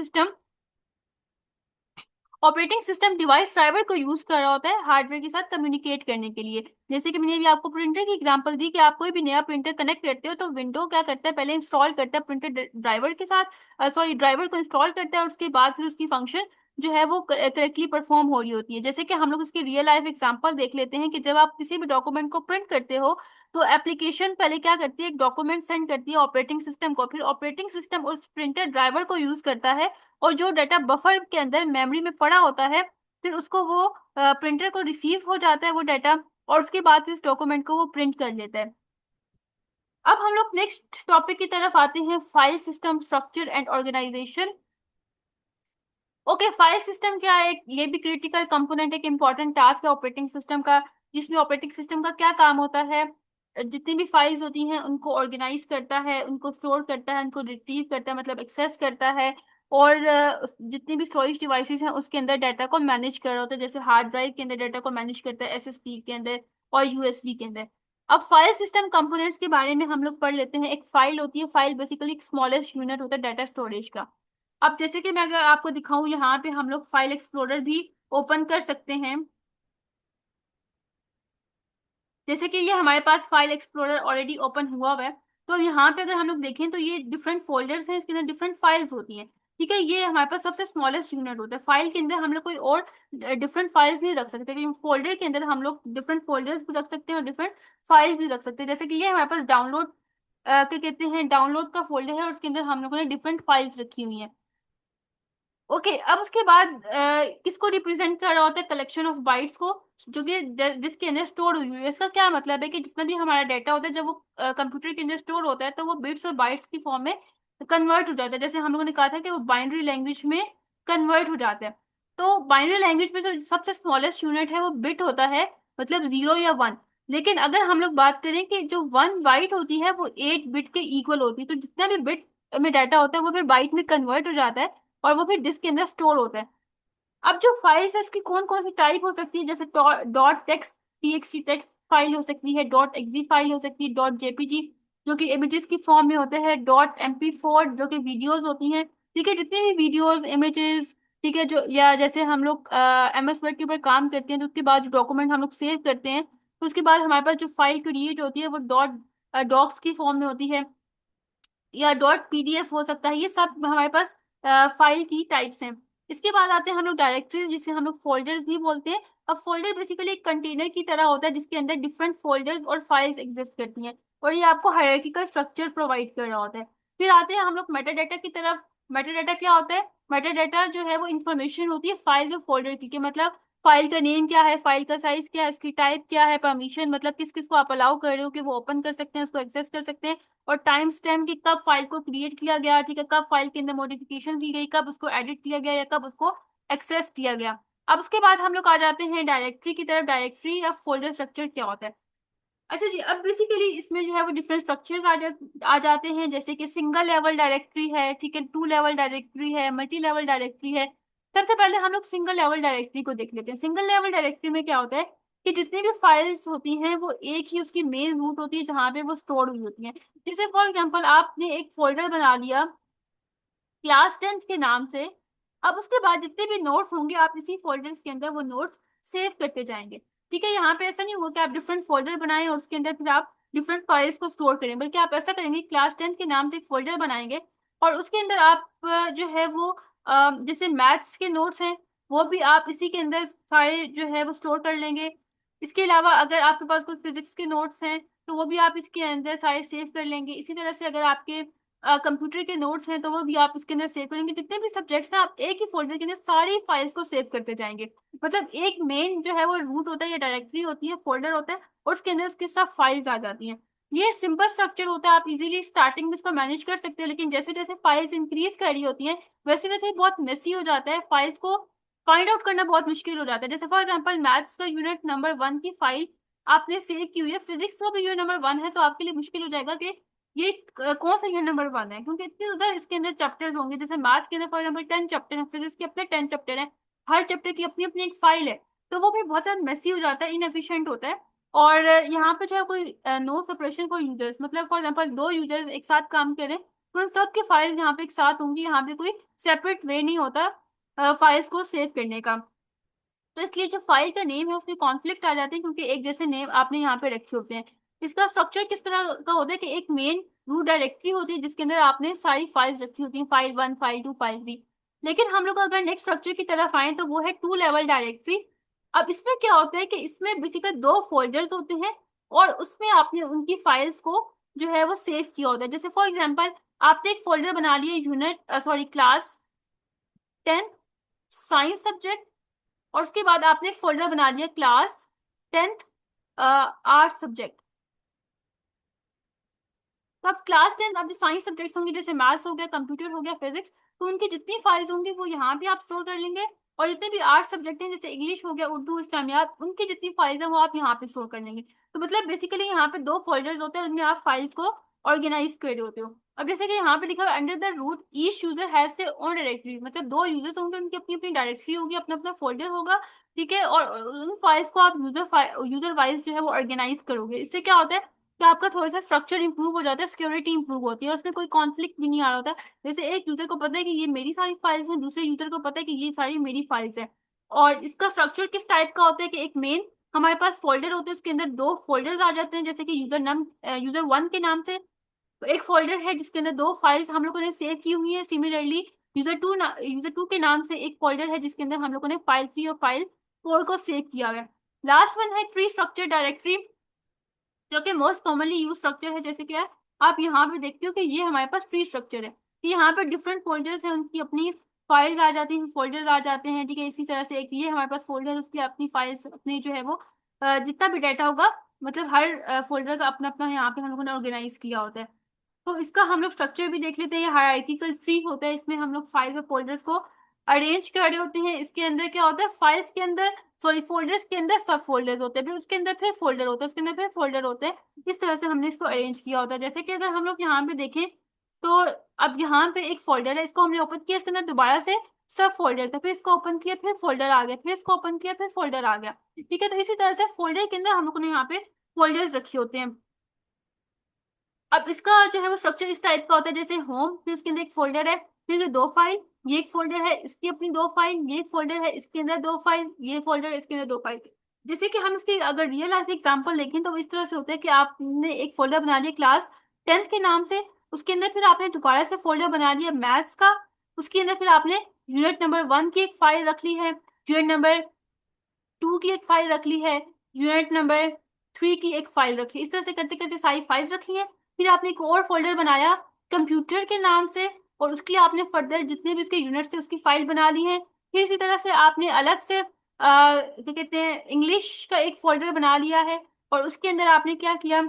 सिस्टम डिवाइस ड्राइवर को यूज कर रहा होता है हार्डवेयर के साथ कम्युनिकेट करने के लिए। जैसे कि मैंने भी आपको प्रिंटर की एग्जांपल दी कि आप कोई भी नया प्रिंटर कनेक्ट करते हो तो विंडो क्या करता है, पहले इंस्टॉल करता है प्रिंटर ड्राइवर के साथ, सॉरी ड्राइवर को इंस्टॉल करता है और उसके बाद फिर उसकी फंक्शन जो है वो करेक्टली परफॉर्म हो रही होती है। जैसे कि हम लोग इसकी रियल लाइफ एग्जांपल देख लेते हैं कि जब आप किसी भी डॉक्यूमेंट को प्रिंट करते हो तो एप्लीकेशन पहले क्या करती है, एक डॉक्यूमेंट सेंड करती है ऑपरेटिंग सिस्टम को, फिर ऑपरेटिंग सिस्टम उस प्रिंटर ड्राइवर को यूज करता है और जो डाटा बफर के अंदर मेमोरी में पड़ा होता है फिर उसको वो प्रिंटर को रिसीव हो जाता है वो डाटा, और उसके बाद फिर इस डॉक्यूमेंट को वो प्रिंट कर लेता है। अब हम लोग नेक्स्ट टॉपिक की तरफ आते हैं, file system structure and organisation. Okay, file system क्या है, ये भी क्रिटिकल कंपोनेंट, एक इंपॉर्टेंट टास्क है ऑपरेटिंग सिस्टम का, जिसमें ऑपरेटिंग सिस्टम का क्या काम होता है, जितनी भी फाइल्स होती हैं उनको ऑर्गेनाइज करता है, उनको स्टोर करता है, उनको रिट्रीव करता है मतलब एक्सेस करता है, और जितनी भी स्टोरेज डिवाइसेस हैं उसके अंदर डाटा को मैनेज कर रहा होता है। जैसे हार्ड ड्राइव के अंदर डाटा को मैनेज करता है, एसएसडी के अंदर और यूएसबी के अंदर। अब फाइल सिस्टम कंपोनेंट्स के बारे में हम लोग पढ़ लेते हैं। एक फाइल होती है, फाइल बेसिकली एक स्मॉलेस्ट यूनिट होता है डाटा स्टोरेज का। अब जैसे कि मैं अगर आपको दिखाऊं, यहाँ पे हम लोग फाइल एक्सप्लोरर भी ओपन कर सकते हैं। जैसे कि ये हमारे पास फाइल एक्सप्लोरर ऑलरेडी ओपन हुआ है। तो यहाँ पे अगर हम लोग देखें तो ये डिफरेंट फोल्डर्स हैं, इसके अंदर डिफरेंट फाइल्स होती हैं। ठीक है, ये हमारे पास सबसे स्मॉलेस्ट यूनिट होता है। फाइल के अंदर हम लोग कोई और डिफरेंट फाइल्स नहीं रख सकते, क्योंकि फोल्डर के अंदर हम लोग डिफरेंट फोल्डर्स भी रख सकते हैं और डिफरेंट फाइल्स भी रख सकते हैं। जैसे कि ये हमारे पास डाउनलोड क्या कहते हैं, डाउनलोड का फोल्डर है और उसके अंदर हम लोगों ने डिफरेंट फाइल्स रखी हुई हैं। ओके, अब उसके बाद किसको रिप्रेजेंट कर रहा होता है, कलेक्शन ऑफ बाइट्स को, जो कि जिसके अंदर स्टोर हुई है। इसका क्या मतलब है कि जितना भी हमारा डाटा होता है, जब वो कंप्यूटर के अंदर स्टोर होता है तो वो बिट्स और बाइट्स की फॉर्म में कन्वर्ट हो जाता है। जैसे हम लोगों ने कहा था कि वो बाइनरी लैंग्वेज में कन्वर्ट हो जाता है। तो बाइनरी लैंग्वेज में जो सबसे स्मॉलेस्ट यूनिट है वो बिट होता है, मतलब 0 या 1। लेकिन अगर हम लोग बात करें कि जो 1 बाइट होती है वो 8 बिट के इक्वल होती है, तो जितना भी बिट में डाटा होता है वो फिर बाइट में कन्वर्ट हो जाता है और वो फिर डिस्क के अंदर स्टोर होता है। अब जो फाइल्स है उसकी कौन कौन सी टाइप हो सकती है, जैसे dot text TXT text file हो सकती है, डॉट एक्जी फाइल हो सकती है, डॉट जेपीजी जो कि इमेजेस की फॉर्म में होते हैं, डॉट एमपी4 जो कि वीडियोस होती हैं। ठीक है, जितनी भी वीडियोस इमेजेस, ठीक है, जो या जैसे हम लोग एमएस वर्ड के ऊपर काम करते हैं तो उसके बाद जो डॉक्यूमेंट हम लोग सेव करते हैं तो उसके बाद हमारे पास जो फाइल क्रिएट होती है वो डॉट डॉक्स की फॉर्म में होती है या डॉट पीडीएफ हो सकता है। ये सब हमारे पास फाइल की टाइप्स हैं। इसके बाद आते हैं हम लोग डायरेक्टरीज, जिसे हम लोग फोल्डर्स भी बोलते हैं। अब फोल्डर बेसिकली एक कंटेनर की तरह होता है जिसके अंदर डिफरेंट फोल्डर्स और फाइल्स एग्जिस्ट करती हैं और ये आपको हायरार्किकल स्ट्रक्चर प्रोवाइड कर रहा होता है। फिर आते हैं हम लोग मेटा डाटा की तरफ। मेटा डाटा क्या होता है, मेटा डाटा जो है वो इंफॉर्मेशन होती है फाइल्स और फोल्डर की, मतलब फाइल का नेम क्या है, फाइल का साइज क्या है, उसकी टाइप क्या है, परमिशन मतलब किस किस को आप अलाउ कर रहे हो कि वो ओपन कर सकते हैं, उसको एक्सेस कर सकते हैं, और टाइम स्टैम्प की कब फाइल को क्रिएट किया गया, ठीक है, कब फाइल के अंदर मॉडिफिकेशन की गई, कब उसको एडिट किया गया या कब उसको एक्सेस किया गया। अब उसके बाद हम लोग आ जाते हैं डायरेक्टरी की तरफ। डायरेक्टरी या फोल्डर स्ट्रक्चर क्या होता है। अच्छा जी, अब बेसिकली इसमें जो है वो डिफरेंट स्ट्रक्चर्स आ जाते हैं, जैसे कि सिंगल लेवल डायरेक्टरी है, ठीक है, 2 लेवल डायरेक्टरी है, मल्टी लेवल डायरेक्टरी है। सबसे पहले हम लोग सिंगल लेवल डायरेक्टरी को देख लेते हैं। सिंगल लेवल डायरेक्टरी में क्या होता है कि जितनी भी फाइल्स होती हैं वो एक ही उसकी मेन रूट होती है जहाँ पे वो स्टोर हुई होती हैं। जैसे फॉर एग्जाम्पल आपने एक फोल्डर बना लिया क्लास 10 के नाम से। अब उसके बाद जितने भी नोट्स होंगे आप इसी फोल्डर्स के अंदर वो नोट्स सेव करते जाएंगे। ठीक है, यहाँ पे ऐसा नहीं होगा कि आप डिफरेंट फोल्डर बनाएं और उसके अंदर फिर आप डिफरेंट फाइल्स को स्टोर करें, बल्कि आप ऐसा करेंगे क्लास 10 के नाम से एक फोल्डर बनाएंगे और उसके अंदर आप जो है वो जैसे मैथ्स के नोट्स हैं वो भी आप इसी के अंदर सारे जो है वो स्टोर कर लेंगे। इसके अलावा अगर आपके पास कोई फिजिक्स के नोट्स हैं तो वो भी आप इसके अंदर सारे सेव कर लेंगे। इसी तरह से अगर आपके कंप्यूटर के नोट्स हैं तो वो भी आप इसके अंदर सेव करेंगे। जितने भी सब्जेक्ट्स हैं आप एक ही फोल्डर के अंदर सारी फाइल्स को सेव करते जाएंगे। मतलब एक मेन जो है वो रूट होता है या डायरेक्टरी होती है, फोल्डर होता है और उसके अंदर उसकी सब फाइल्स आ जाती हैं। ये सिंपल स्ट्रक्चर होता है, आप इजीली स्टार्टिंग में इसको मैनेज कर सकते हो, लेकिन जैसे जैसे फाइल्स इंक्रीज कर रही होती हैं वैसे वैसे बहुत मेसी हो जाता है, फाइल्स को फाइंड आउट करना बहुत मुश्किल हो जाता है। जैसे फॉर एग्जाम्पल मैथ्स का यूनिट नंबर 1 की फाइल आपने सेव की हुई है, फिजिक्स का भी यूनिट नंबर 1 है, तो आपके लिए मुश्किल हो जाएगा कि ये कौन सा यूनिट नंबर 1 है, क्योंकि इतने ज्यादा इसके अंदर चैप्टर्स होंगे। जैसे मैथ्स के अंदर फॉर एग्जाम्पल 10 चैप्टर है, फिजिक्स के अपने 10 चैप्टर है, हर चैप्टर की अपनी अपनी एक फाइल है, तो वो भी बहुत ज्यादा मेसी हो जाता है, इनएफिशिएंट होता है। और यहाँ पे जो है कोई नो सेपरेशन फॉर यूजर्स, मतलब फॉर एग्जाम्पल 2 यूजर्स एक साथ काम करें तो उन सबकी फाइल्स यहाँ पे एक साथ होंगी, यहाँ पे कोई सेपरेट वे नहीं होता फाइल्स को सेव करने का। तो इसलिए जो फाइल का नेम है उसमें कॉन्फ्लिक्ट आ जाते हैं, क्योंकि एक जैसे नेम आपने यहाँ पे रखे होते हैं। इसका स्ट्रक्चर किस तरह का होता है कि एक मेन रूट डायरेक्टरी होती है जिसके अंदर आपने सारी फाइल्स रखी होती हैं, फाइल 1 फाइल 2 फाइल 3। लेकिन हम लोग अगर नेक्स्ट स्ट्रक्चर की तरफ आए तो वो है 2 लेवल डायरेक्टरी। अब इसमें क्या होता है कि इसमें बेसिकली 2 फोल्डर्स होते हैं और उसमें आपने उनकी फाइल्स को जो है वो सेव किया होता है। जैसे फॉर एग्जाम्पल आपने एक फोल्डर बना लिया क्लास 10 साइंस सब्जेक्ट, और उसके बाद आपने एक फोल्डर बना लिया क्लास 10 आर्ट्स सब्जेक्ट। तो अब क्लास 10 अब जो साइंस सब्जेक्ट्स होंगे जैसे मैथ्स हो गया, कंप्यूटर हो गया, फिजिक्स, तो उनकी जितनी फाइल्स होंगी वो यहाँ पे आप स्टोर कर लेंगे। और जितने भी आर्ट्स सब्जेक्ट हैं जैसे इंग्लिश हो गया, उर्दू, इस्लामियात, उनकी जितनी फाइल्स हैं वो आप यहाँ पे स्टोर कर लेंगे। तो मतलब बेसिकली यहाँ पे 2 फोल्डर्स होते हैं, उनमें आप फाइल्स को ऑर्गेनाइज कर रहे होते हो। अब जैसे कि यहाँ पे लिखा है under the root each user has their own directory, मतलब 2 यूजर्स होंगे, उनकी अपनी अपनी डायरेक्टरी होगी, अपना अपना फोल्डर होगा। ठीक है, और उन फाइल्स को आप यूजर वाइज जो है वो ऑर्गेनाइज करोगे। इससे क्या होता है कि आपका थोड़ा सा स्ट्रक्चर इंप्रूव हो जाता है, सिक्योरिटी इंप्रूव होती है और उसमें कोई कॉन्फ्लिक्ट भी नहीं आ रहा होता है। जैसे एक यूजर को पता है कि ये मेरी सारी फाइल्स हैं, दूसरे यूजर को पता है कि ये सारी मेरी फाइल्स हैं। और इसका स्ट्रक्चर किस टाइप का होता है कि एक मेन हमारे पास फोल्डर होते हैं, उसके अंदर 2 फोल्डर्स आ जाते हैं, जैसे कि यूजर 1 के नाम से, तो एक फोल्डर है जिसके अंदर 2 फाइल्स हम लोगों ने सेव की हुई है। सिमिलरली यूजर टू के नाम से एक फोल्डर है जिसके अंदर हम लोगों ने फाइल 3 और फाइल 4 को सेव किया हुआ है। लास्ट वन है ट्री स्ट्रक्चर डायरेक्टरी, जो कि मोस्ट कॉमनली यूज स्ट्रक्चर है। जैसे क्या है, आप यहाँ पे देखते हो कि ये हमारे पास ट्री स्ट्रक्चर है, तो यहाँ पे डिफरेंट फोल्डर्स हैं, उनकी अपनी फाइल्स आ जाती हैं, फोल्डर्स आ जाते हैं, ठीक है। इसी तरह से एक ये हमारे पास फोल्डर, उसकी अपनी फाइल्स, अपनी जो है वो जितना भी डाटा होगा, मतलब हर फोल्डर का अपना अपना यहाँ पे हम लोगों ने ऑर्गेनाइज किया होता है। तो इसका हम लोग स्ट्रक्चर भी देख लेते हैं। ये हायरार्किकल ट्री होता है, इसमें हम लोग फाइल व फोल्डर्स को अरेंज कर रहे होते हैं। इसके अंदर क्या होता है, फाइल्स के अंदर, सॉरी फोल्डर्स के अंदर सब फोल्डर्स होते हैं, फिर उसके अंदर फिर फोल्डर होता है, उसके अंदर फिर फोल्डर होते हैं। इस तरह से हमने इसको अरेंज किया होता है। जैसे कि अगर हम लोग यहाँ पे देखें तो अब यहाँ पे एक फोल्डर है, इसको हमने ओपन किया, इसके अंदर दोबारा से सब फोल्डर था, फिर इसको ओपन किया, फिर फोल्डर आ गया, फिर इसको ओपन किया, फिर फोल्डर आ गया, ठीक है। तो इसी तरह से फोल्डर के अंदर हम लोग ने यहाँ पे फोल्डर्स रखे होते हैं। अब इसका जो है वो स्ट्रक्चर इस टाइप का होता है, जैसे होम, फिर उसके अंदर एक फोल्डर है, फिर ये 2 फाइल, ये एक फोल्डर है, इसकी अपनी 2 फाइल, ये एक फोल्डर है, इसके अंदर 2 फाइल, ये फोल्डर है, इसके अंदर 2 फाइल। जैसे कि हम इसकी अगर रियल लाइफ एग्जांपल देखें तो इस तरह से होता है कि आपने एक फोल्डर बना लिया क्लास 10th के नाम से, उसके अंदर फिर आपने दोबारा से फोल्डर बना लिया मैथ्स का, उसके अंदर फिर आपने यूनिट नंबर 1 की एक फाइल रख ली है, यूनिट नंबर 2 की एक फाइल रख ली है, यूनिट नंबर 3 की एक फाइल रख ली। इस तरह से करते करते सारी फाइल्स रख ली है। फिर आपने एक और फोल्डर बनाया कंप्यूटर के नाम से, और उसके लिए आपने फर्दर जितने भी उसके यूनिट थे उसकी फाइल बना ली है। फिर इसी तरह से आपने अलग से क्या कहते हैं, इंग्लिश का एक फोल्डर बना लिया है, और उसके अंदर आपने क्या किया,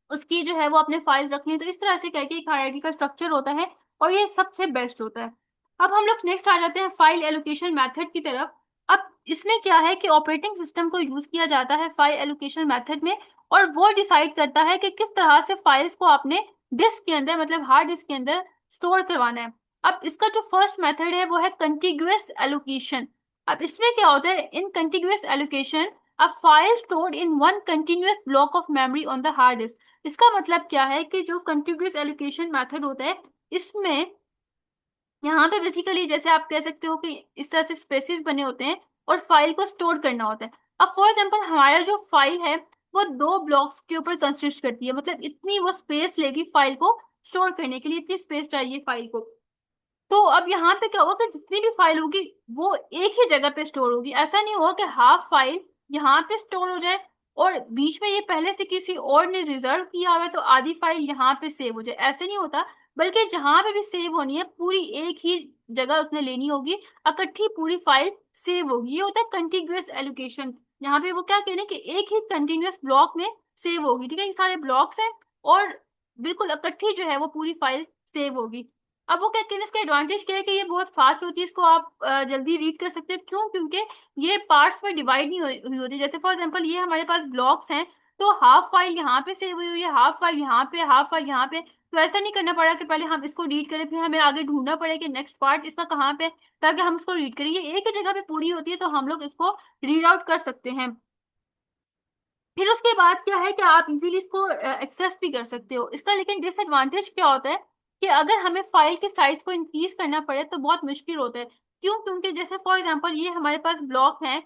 उसकी जो है वो अपने फाइल्स रखनी है। तो इस तरह से करके एक हायरार्की का स्ट्रक्चर होता है, और ये सबसे बेस्ट होता है। अब हम लोग नेक्स्ट आ जाते हैं फाइल एलोकेशन मेथड की तरफ। अब इसमें क्या है कि ऑपरेटिंग सिस्टम को यूज किया जाता है फाइल एलोकेशन मेथड में, और वो डिसाइड करता है कि किस तरह से फाइल्स को आपने डिस्क के अंदर, मतलब हार्ड डिस्क के अंदर स्टोर करवाना है। अब इसका जो फर्स्ट मेथड है वो है कंटिग्यूअस एलोकेशन। अब इसमें क्या होता है, in contiguous allocation a file stored in one continuous block of memory on the hard disk. इसका मतलब क्या है कि जो कंटिग्यूअस एलोकेशन मेथड होता है, इसमें यहाँ पे बेसिकली जैसे आप कह सकते हो कि इस तरह से स्पेसेस बने होते हैं और फाइल को स्टोर करना होता है। अब फॉर एग्जांपल हमारा जो फाइल है वो 2 ब्लॉक्स के ऊपर कंसिस्ट करती है, मतलब इतनी वो स्पेस लेगी फाइल को स्टोर करने के लिए, इतनी स्पेस चाहिए फाइल को। तो अब यहाँ पे क्या होगा कि जितनी भी फाइल होगी वो एक ही जगह पे स्टोर होगी। ऐसा नहीं होगा कि हाफ फाइल यहाँ पे स्टोर हो जाए और बीच में ये पहले से किसी और ने रिजर्व किया हुआ है तो आधी फाइल यहाँ पे सेव हो जाए, ऐसे नहीं होता। बल्कि जहां पे भी सेव होनी है पूरी एक ही जगह उसने लेनी होगी, इकट्ठी पूरी फाइल सेव होगी। ये होता है कंटिन्यूअस एलोकेशन। यहाँ पे वो क्या कह रहे हैं कि एक ही कंटिन्यूअस ब्लॉक में सेव होगी, ठीक है। ये सारे ब्लॉक्स हैं और बिल्कुल इकट्ठी जो है वो पूरी फाइल सेव होगी। अब वो क्या कहते हैं, इसका एडवांटेज क्या है कि ये बहुत फास्ट होती है, इसको आप जल्दी रीड कर सकते हो। क्यों? क्योंकि ये पार्ट्स में डिवाइड नहीं हुई होती। जैसे फॉर एग्जांपल ये हमारे पास ब्लॉक्स हैं, तो हाफ फाइल यहाँ पे सेव हुई हुई है, हाफ फाइल यहाँ पे, हाफ फाइल यहाँ पे। तो ऐसा नहीं करना पड़ा कि पहले हम इसको रीड करें फिर हमें आगे ढूंढना पड़े कि नेक्स्ट पार्ट इसका कहाँ पे, ताकि हम इसको रीड करें। ये एक ही जगह पे पूरी होती है तो हम लोग इसको रीड आउट कर सकते हैं। फिर उसके बाद क्या है कि आप इजीली इसको एक्सेस भी कर सकते हो। इसका लेकिन डिसएडवांटेज क्या होता है कि अगर हमें फाइल के साइज को इंक्रीज करना पड़े तो बहुत मुश्किल होता है। क्यों? क्योंकि जैसे फॉर एग्जांपल ये हमारे पास ब्लॉक है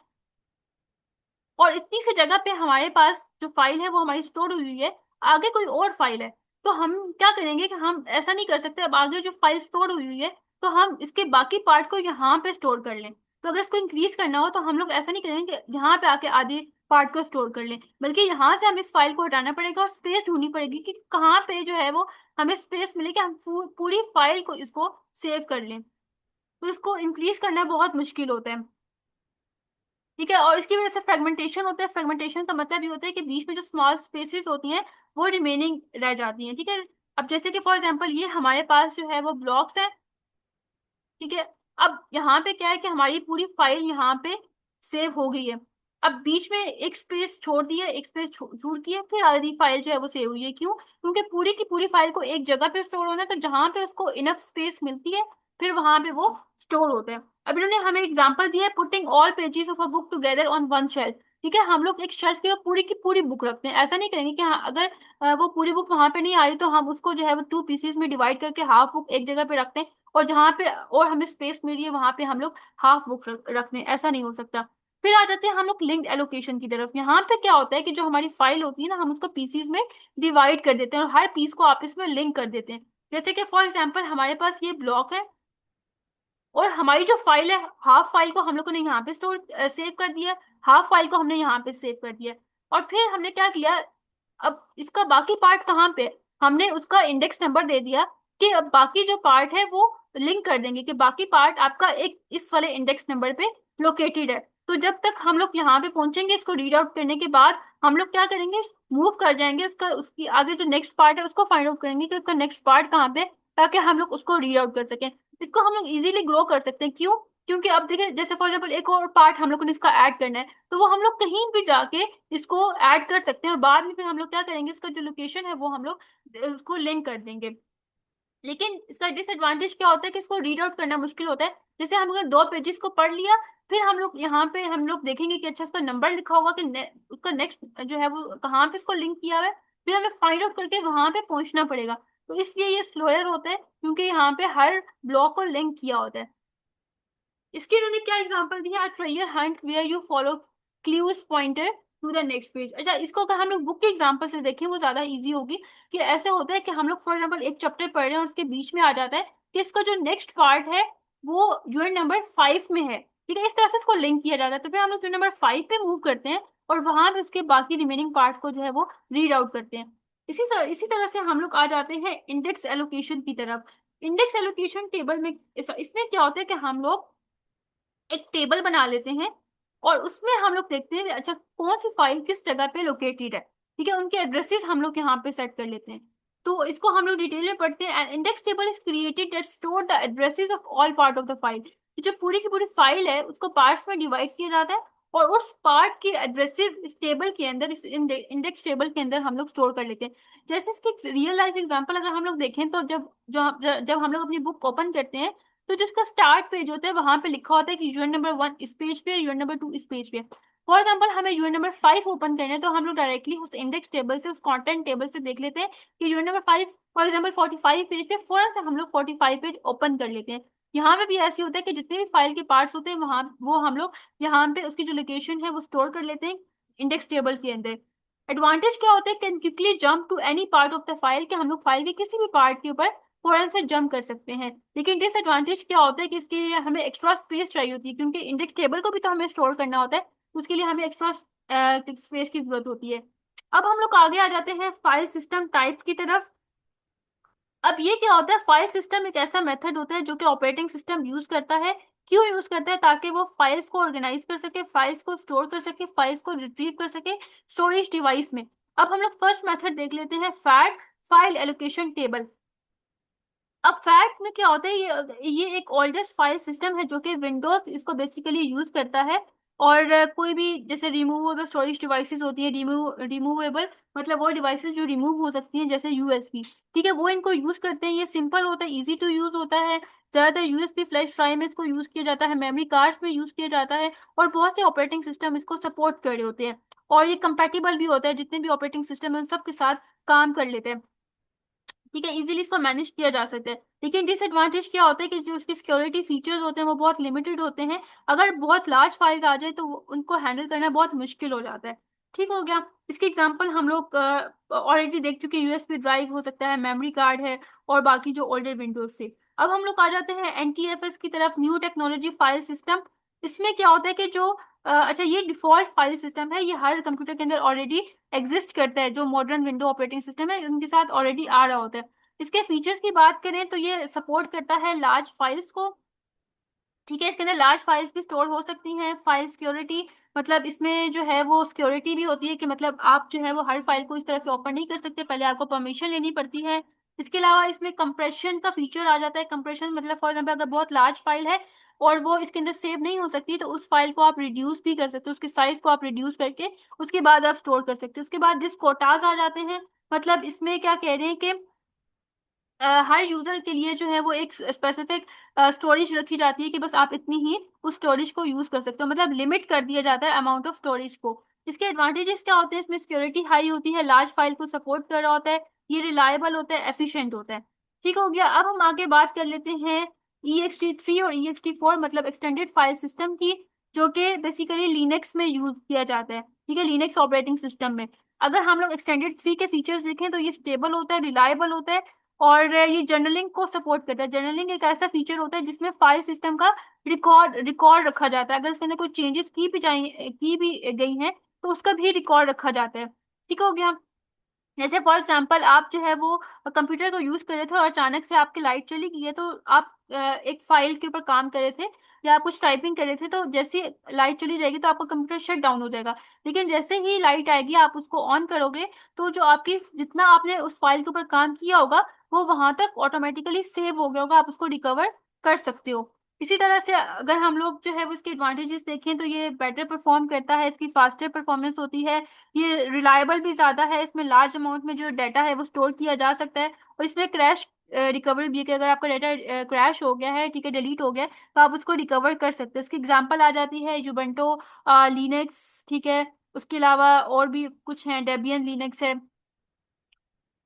और इतनी सी जगह पे हमारे पास जो फाइल है वो हमारी स्टोर हुई है, आगे कोई और फाइल है। तो हम क्या करेंगे कि हम ऐसा नहीं कर सकते, अब आगे जो फाइल स्टोर हुई है तो हम इसके बाकी पार्ट को यहाँ पे स्टोर कर लें। तो अगर इसको इंक्रीज करना हो तो हम लोग ऐसा नहीं करेंगे कि यहाँ पे आके आधे पार्ट को स्टोर कर लें, बल्कि यहाँ से हमें इस फाइल को हटाना पड़ेगा और स्पेस ढूंढनी पड़ेगी कि कहाँ पे जो है वो हमें स्पेस मिले कि हम पूरी फाइल को इसको सेव कर लें। तो इसको इंक्रीज करना बहुत मुश्किल होता है, ठीक है। और इसकी वजह से फ्रेगमेंटेशन होता है। फ्रेगमेंटेशन का मतलब ये होता है कि बीच में जो स्मॉल स्पेसेस होती हैं वो रिमेनिंग रह जाती हैं, ठीक है। अब जैसे कि फॉर एग्जांपल ये हमारे पास जो है वो ब्लॉक्स हैं, ठीक है। अब यहाँ पे क्या है कि हमारी पूरी फाइल यहाँ पे सेव हो गई है। अब बीच में एक स्पेस छोड़ दी है, एक स्पेस छूट दी है, फिर आधी फाइल जो है वो सेव हुई है। क्यों? क्योंकि पूरी की पूरी फाइल को एक जगह पे स्टोर होना है, तो जहां पे उसको इनफ स्पेस मिलती है फिर वहां पे वो स्टोर होता है। अब इन्होंने हमें एग्जांपल दिया है putting all pages of a book together on one shelf, ठीक है। हम लोग एक शेल्फ के पूरी की पूरी बुक रखते हैं। ऐसा नहीं करेंगे कि हाँ अगर वो पूरी बुक वहां पे नहीं आ रही तो हम उसको जो है वो 2 पीसेस में डिवाइड करके हाफ बुक एक जगह पे रखते हैं और जहां पे और हमें स्पेस मिल रही है वहां पे हम लोग हाफ बुक रखते हैं। ऐसा नहीं हो सकता। फिर आ जाते हैं हम लोग लिंक्ड एलोकेशन की तरफ। यहाँ पे क्या होता है कि जो हमारी फाइल होती है ना, हम उसको पीसीज में डिवाइड कर देते हैं और हर पीस को आपस में लिंक कर देते हैं। जैसे कि फॉर एग्जाम्पल हमारे पास ये ब्लॉक है और हमारी जो फाइल है, हाफ फाइल को हम लोगों ने यहाँ पे स्टोर सेव कर दिया, हाफ फाइल को हमने यहाँ पे सेव कर दिया। और फिर हमने क्या किया, अब इसका बाकी पार्ट कहाँ पे, हमने उसका इंडेक्स नंबर दे दिया कि अब बाकी जो पार्ट है वो लिंक कर देंगे कि बाकी पार्ट आपका एक इस वाले इंडेक्स नंबर पे लोकेटेड है। तो जब तक हम लोग यहाँ पे पहुंचेंगे, इसको रीड आउट करने के बाद हम लोग क्या करेंगे, मूव कर जाएंगे उसका, उसकी आगे जो नेक्स्ट पार्ट है उसको फाइंड आउट करेंगे कि उसका नेक्स्ट पार्ट कहाँ पे, ताकि हम लोग उसको रीड आउट कर सकें। इसको हम लोग इजीली ग्रो कर सकते हैं। क्यों? क्योंकि अब देखिए, जैसे फॉर एग्जाम्पल एक और पार्ट हम लोग को इसका ऐड करना है, तो वो हम लोग कहीं भी जाके इसको ऐड कर सकते हैं और बाद में फिर हम लोग क्या करेंगे, इसका जो लोकेशन है वो हम लोग उसको लिंक कर देंगे। लेकिन इसका डिसएडवांटेज क्या होता है कि इसको रीड आउट करना मुश्किल होता है। जैसे हम लोग दो पेजेस को पढ़ लिया, फिर हम लोग यहाँ पे हम लोग देखेंगे कि अच्छा इसका नंबर लिखा होगा कि उसका नेक्स्ट जो है वो कहाँ पे इसको लिंक किया हुआ है, फिर हमें फाइंड आउट करके वहां पे पहुंचना पड़ेगा। तो इसलिए ये स्लोअर होता है, क्योंकि यहाँ पे हर ब्लॉक को लिंक किया होता है। इसके इन्होंने क्या एग्जांपल दिया, a treasure hunt where you follow clues pointer to the next page. अच्छा, इसको अगर हम लोग बुक के एग्जांपल से देखें वो ज्यादा इजी होगी। कि ऐसे होता है कि हम लोग फॉर एग्जांपल एक चैप्टर पढ़ रहे हैं और उसके बीच में आ जाता है कि इसका जो नेक्स्ट पार्ट है वो यूनिट नंबर 5 में है। ठीक है, इस तरह से इसको लिंक किया जाता है। तो फिर हम लोग यूनिट नंबर 5 पे मूव करते हैं और वहां पे उसके बाकी रिमेनिंग पार्ट को जो है वो रीड आउट करते हैं। इसी तरह से हम लोग आ जाते हैं इंडेक्स एलोकेशन की तरफ। इंडेक्स एलोकेशन टेबल में इसमें क्या होता है कि हम लोग एक टेबल बना लेते हैं और उसमें हम लोग देखते हैं अच्छा कौन सी फाइल किस जगह पे लोकेटेड है। ठीक है, उनके एड्रेसेस हम लोग यहाँ पे सेट कर लेते हैं। तो इसको हम लोग डिटेल में पढ़ते हैं। Index table is created that store the addresses of all part of the file. जो पूरी की पूरी फाइल है उसको पार्ट्स में डिवाइड किया जाता है और उस पार्ट के एड्रेसेस इस टेबल के अंदर, इस इंडेक्स टेबल के अंदर हम लोग स्टोर कर लेते हैं। जैसे इसकी रियल लाइफ एग्जांपल अगर हम लोग देखें तो जब हम लोग अपनी बुक ओपन करते हैं तो जिसका स्टार्ट पेज होता है वहां पे लिखा होता है कि यूनिट नंबर 1 इस पेज पे, यूनिट नंबर 2 इस पेज पे। फॉर एग्जाम्पल हमें यूनिट नंबर 5 ओपन करना है तो हम लोग डायरेक्टली उस इंडेक्स टेबल से, उस कंटेंट टेबल से देख लेते हैं कि unit number 5 for example 45 page पे, फौरन से हम लोग 45 पेज ओपन कर लेते हैं। यहाँ पे भी ऐसे होता है कि जितने भी फाइल के पार्ट्स होते हैं वहां वो हम लोग यहाँ पे उसकी जो लोकेशन है वो स्टोर कर लेते हैं इंडेक्स टेबल के अंदर। एडवांटेज क्या होता है, can quickly jump to any part of the file, कि हम लोग फाइल के किसी भी पार्ट के ऊपर फौरन से जंप कर सकते हैं। लेकिन डिसएडवांटेज क्या होता है कि इसके लिए हमें एक्स्ट्रा स्पेस चाहिए होती है, क्योंकि इंडेक्स टेबल को भी तो हमें स्टोर करना होता है, उसके लिए हमें एक्स्ट्रा स्पेस की जरूरत होती है। अब हम लोग आगे आ जाते हैं फाइल सिस्टम टाइप्स की तरफ। अब ये क्या होता है, फाइल सिस्टम एक ऐसा मेथड होता है जो कि ऑपरेटिंग सिस्टम यूज करता है। क्यों यूज करता है? ताकि वो फाइल्स को ऑर्गेनाइज कर सके, फाइल्स को स्टोर कर सके, फाइल्स को रिट्रीव कर सके स्टोरेज डिवाइस में। अब हम लोग फर्स्ट मेथड देख लेते हैं, फैट फाइल एलोकेशन टेबल। अब फैट में क्या होता है, ये एक ओल्डेस्ट फाइल सिस्टम है जो कि विंडोज इसको बेसिकली यूज करता है। और कोई भी जैसे रिमूवेबल स्टोरेज डिवाइसेस होती है, रिमूवेबल मतलब वो डिवाइसेस जो रिमूव हो सकती हैं, जैसे यूएसबी। ठीक है, वो इनको यूज करते हैं। ये सिंपल होता है, इजी टू यूज होता है। ज्यादातर यूएसबी फ्लैश ड्राइव में इसको यूज किया जाता है, मेमोरी कार्ड्स में यूज किया जाता है और बहुत से ऑपरेटिंग सिस्टम इसको सपोर्ट कर रहे होते हैं। और ये कंपेटिबल भी होता है, जितने भी ऑपरेटिंग सिस्टम है उन सबके साथ काम कर लेते हैं। ठीक है, इजीली इसको मैनेज किया जा सकता है। लेकिन डिसएडवांटेज क्या होता है कि जो इसके सिक्योरिटी फीचर्स होते हैं वो बहुत लिमिटेड होते हैं। अगर बहुत लार्ज फाइल्स आ जाए तो उनको हैंडल करना बहुत मुश्किल हो जाता है। ठीक हो गया। इसके एग्जांपल हम लोग ऑलरेडी देख चुके हैं, यूएसबी ड्राइव हो सकता है, मेमोरी कार्ड है और बाकी जो ओल्डर विंडोज से। अब हम लोग आ जाते हैं एनटीएफएस की तरफ, न्यू टेक्नोलॉजी फाइल सिस्टम। इसमें क्या होता है कि जो अच्छा, ये डिफॉल्ट फाइल सिस्टम है, ये हर कंप्यूटर के अंदर ऑलरेडी एग्जिस्ट करता है। जो मॉडर्न विंडो ऑपरेटिंग सिस्टम है उनके साथ ऑलरेडी आ रहा होता है। इसके फीचर्स की बात करें तो ये सपोर्ट करता है लार्ज फाइल्स को। ठीक है, इसके अंदर लार्ज फाइल्स भी स्टोर हो सकती हैं। फाइल सिक्योरिटी मतलब इसमें जो है वो सिक्योरिटी भी होती है कि मतलब आप जो है वो हर फाइल को इस तरह से ओपन नहीं कर सकते, पहले आपको परमिशन लेनी पड़ती है। इसके अलावा इसमें कंप्रेशन का फीचर आ जाता है। कंप्रेशन मतलब फॉर एग्जाम्पल अगर बहुत लार्ज फाइल है और वो इसके अंदर सेव नहीं हो सकती तो उस फाइल को आप रिड्यूस भी कर सकते हो, उसके साइज को आप रिड्यूस करके उसके बाद आप स्टोर कर सकते हो। उसके बाद डिस्क कोटाज आ जाते हैं। मतलब इसमें क्या कह रहे हैं कि हर यूजर के लिए जो है वो एक स्पेसिफिक स्टोरेज रखी जाती है कि बस आप इतनी ही उस स्टोरेज को यूज कर सकते हो, मतलब लिमिट कर दिया जाता है अमाउंट ऑफ स्टोरेज को। इसके एडवांटेजेस क्या होते हैं, इसमें सिक्योरिटी हाई होती है, लार्ज फाइल को सपोर्ट कर रहा होता है, ये रिलायबल होता है, एफिशिएंट होता है। ठीक हो गया। अब हम आगे बात कर लेते हैं EXT3 और EXT4 मतलब एक्सटेंडेड फाइल सिस्टम की। जो कि बेसिकली लिनक्स में यूज किया जाता है, ठीक है, लिनक्स ऑपरेटिंग सिस्टम में। अगर हम लोग एक्सटेंडेड सी के फीचर्स देखें तो ये स्टेबल होता है, रिलायबल होता है, और ये जर्नलिंग को सपोर्ट करता है। जर्नलिंग एक ऐसा फीचर होता है जिसमें फाइल सिस्टम का रिकॉर्ड रखा जाता है। अगर उसके अंदर कोई चेंजेस की भी गई हैं तो उसका भी रिकॉर्ड रखा जाता है। ठीक हो गया। जैसे फॉर एग्जांपल आप जो है वो कंप्यूटर को यूज कर रहे थे और अचानक से आपकी लाइट चली गई है, तो आप एक फाइल के ऊपर काम कर रहे थे या आप कुछ टाइपिंग कर रहे थे, तो जैसे लाइट चली जाएगी तो आपका कंप्यूटर शट डाउन हो जाएगा। लेकिन जैसे ही लाइट आएगी आप उसको ऑन करोगे तो जो आपकी जितना आपने उस फाइल के ऊपर काम किया होगा वो वहां तक ऑटोमेटिकली सेव हो गया होगा, आप उसको रिकवर कर सकते हो। इसी तरह से अगर हम लोग जो है वो इसके एडवांटेजेस देखें तो ये बेटर परफॉर्म करता है, इसकी फास्टर परफॉर्मेंस होती है, ये रिलायबल भी ज्यादा है, इसमें लार्ज अमाउंट में जो डाटा है वो स्टोर किया जा सकता है, और इसमें क्रैश रिकवरी भी है कि अगर आपका डाटा क्रैश हो गया है, ठीक है, डिलीट हो गया है, तो आप उसको रिकवर कर सकते हो। इसकी एग्जांपल आ जाती है युबंटो लिनक्स, ठीक है, उसके अलावा और भी कुछ हैं, डेबियन लिनक्स है।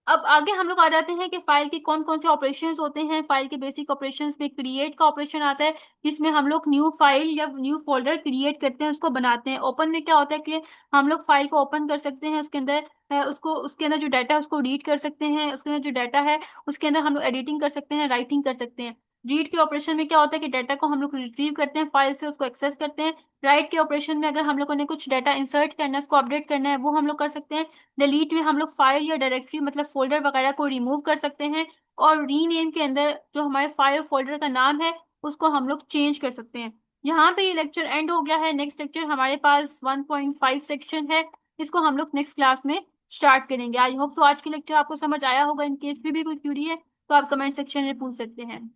अब आगे हम लोग आ जाते हैं कि फाइल के कौन कौन से ऑपरेशंस होते हैं। फाइल के बेसिक ऑपरेशंस में क्रिएट का ऑपरेशन आता है, जिसमें हम लोग न्यू फाइल या न्यू फोल्डर क्रिएट करते हैं, उसको बनाते हैं। ओपन में क्या होता है कि हम लोग फाइल को ओपन कर सकते हैं, उसके अंदर उसको उसके अंदर जो डाटा है उसको रीड कर सकते हैं, उसके अंदर जो डाटा है उसके अंदर हम लोग एडिटिंग कर सकते हैं, राइटिंग कर सकते हैं। रीड के ऑपरेशन में क्या होता है कि डाटा को हम लोग रिट्रीव करते हैं फाइल से, उसको एक्सेस करते हैं। राइट के ऑपरेशन में अगर हम लोगों ने कुछ डाटा इंसर्ट करना है, उसको अपडेट करना है, वो हम लोग कर सकते हैं। डिलीट में हम लोग फाइल या डायरेक्टरी मतलब फोल्डर वगैरह को रिमूव कर सकते हैं। और रीनेम के अंदर जो हमारे फाइल फोल्डर का नाम है उसको हम लोग चेंज कर सकते हैं। यहाँ पे ये लेक्चर एंड हो गया है। नेक्स्ट लेक्चर हमारे पास 1.5 सेक्शन है, इसको हम लोग नेक्स्ट क्लास में स्टार्ट करेंगे। आई होप तो आज की लेक्चर आपको समझ आया होगा। इन केस भी कोई क्यूरी है तो आप कमेंट सेक्शन में पूछ सकते हैं।